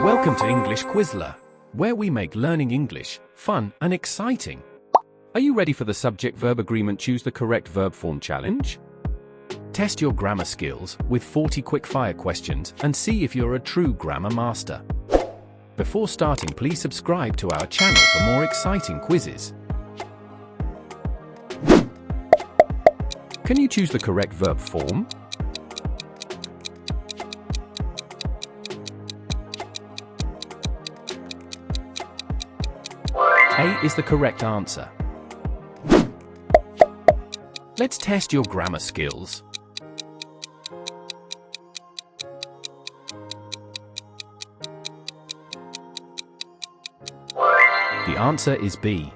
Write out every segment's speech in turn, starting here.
Welcome to English Quizler, where we make learning English fun and exciting. Are you ready for the subject-verb agreement choose the correct verb form challenge? Test your grammar skills with 40 quick-fire questions and see if you're a true grammar master. Before starting, please subscribe to our channel for more exciting quizzes. Can you choose the correct verb form? A is the correct answer. Let's test your grammar skills. The answer is B.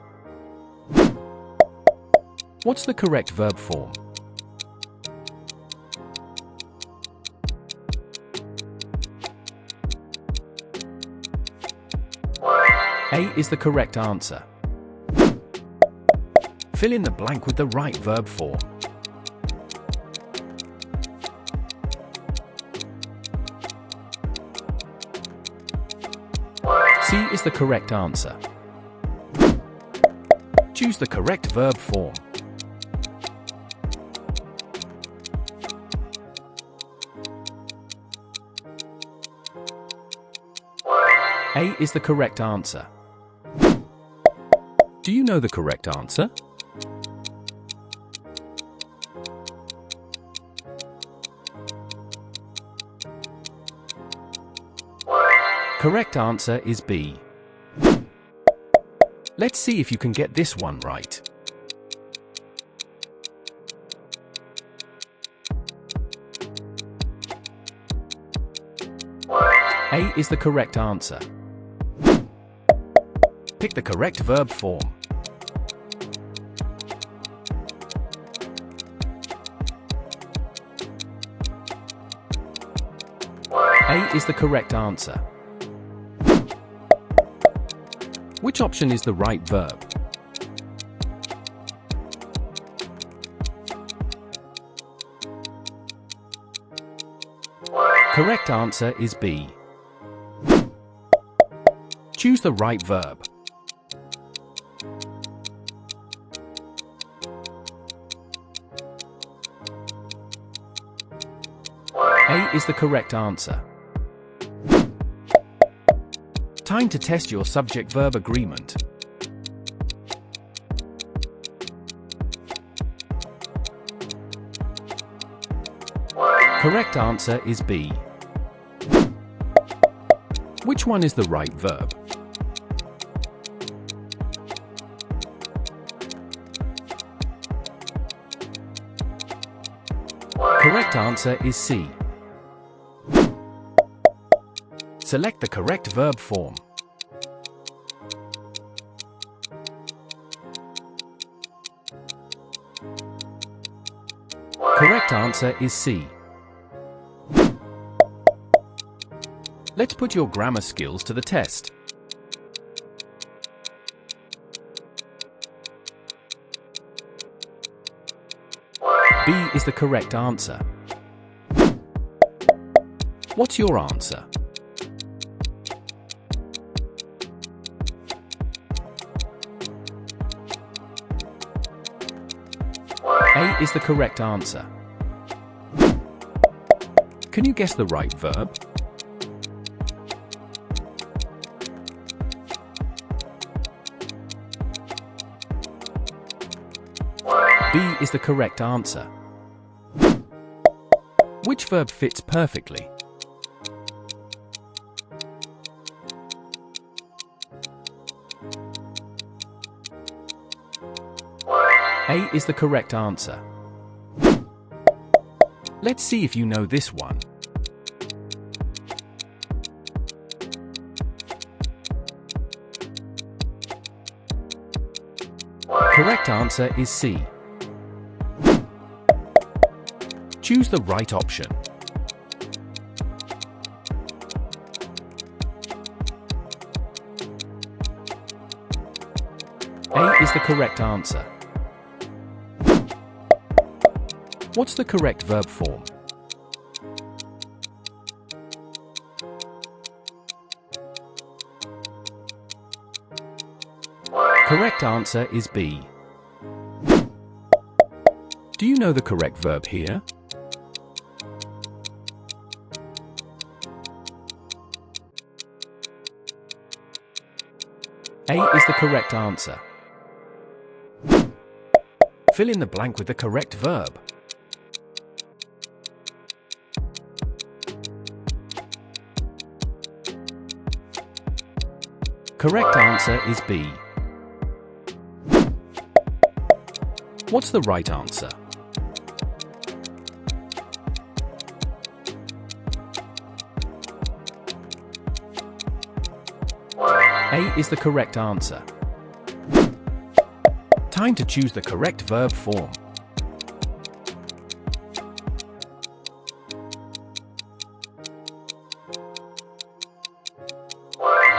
What's the correct verb form? A is the correct answer. Fill in the blank with the right verb form. C is the correct answer. Choose the correct verb form. A is the correct answer. Do you know the correct answer? Correct answer is B. Let's see if you can get this one right. A is the correct answer. Pick the correct verb form. A is the correct answer. Which option is the right verb? Correct answer is B. Choose the right verb. A is the correct answer. Time to test your subject-verb agreement. Correct answer is B. Which one is the right verb? Correct answer is C. Select the correct verb form. Correct answer is C. Let's put your grammar skills to the test. B is the correct answer. What's your answer? A is the correct answer. Can you guess the right verb? B is the correct answer. Which verb fits perfectly? A is the correct answer. Let's see if you know this one. Correct answer is C. Choose the right option. A is the correct answer. What's the correct verb form? Correct answer is B. Do you know the correct verb here? A is the correct answer. Fill in the blank with the correct verb. Correct answer is B. What's the right answer? A is the correct answer. Time to choose the correct verb form.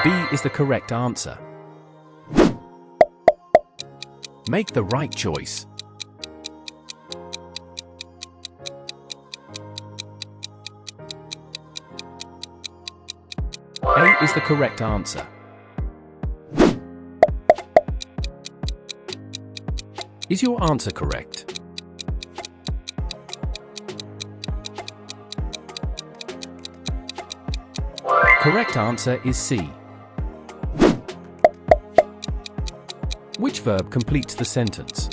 B is the correct answer. Make the right choice. A is the correct answer. Is your answer correct? Correct answer is C. Which verb completes the sentence?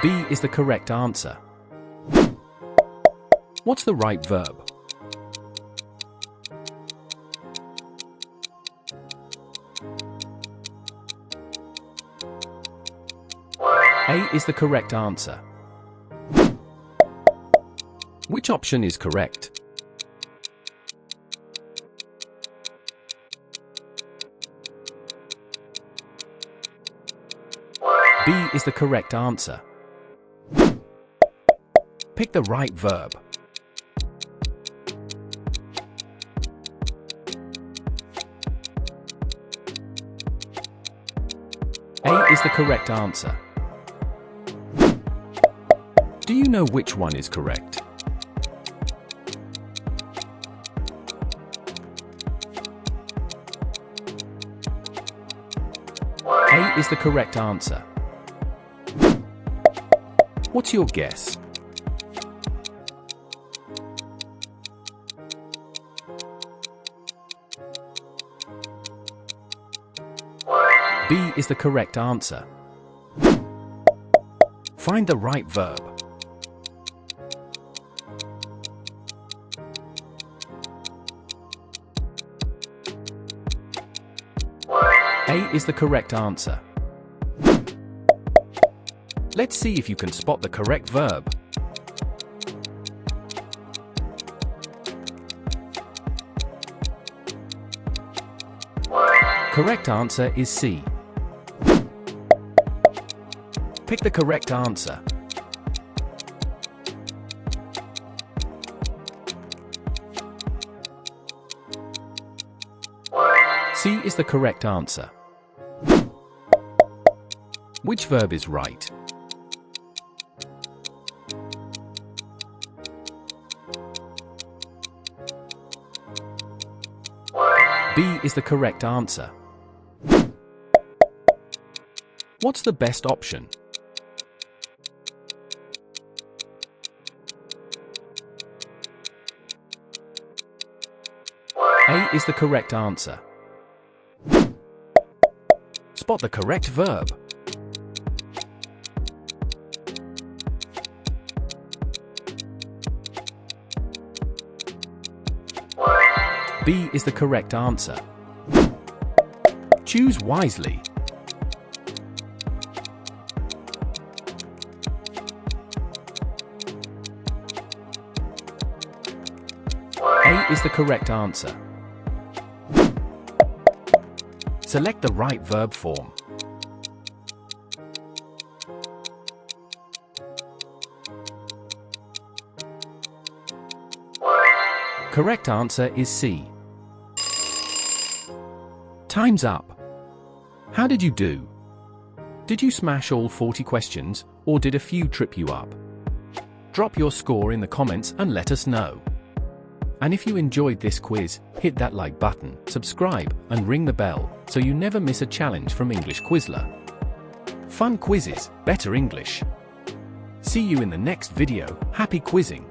B is the correct answer. What's the right verb? A is the correct answer. Which option is correct? B is the correct answer. Pick the right verb. A is the correct answer. Do you know which one is correct? A is the correct answer. What's your guess? B is the correct answer. Find the right verb. A is the correct answer. Let's see if you can spot the correct verb. Correct answer is C. Pick the correct answer. C is the correct answer. Which verb is right? B is the correct answer. What's the best option? A is the correct answer. Spot the correct verb. B is the correct answer. Choose wisely. A is the correct answer. Select the right verb form. Correct answer is C. Time's up. How did you do? Did you smash all 40 questions, or did a few trip you up? Drop your score in the comments and let us know. And if you enjoyed this quiz, hit that like button, subscribe, and ring the bell so you never miss a challenge from English Quizler. Fun quizzes, better English. See you in the next video. Happy quizzing!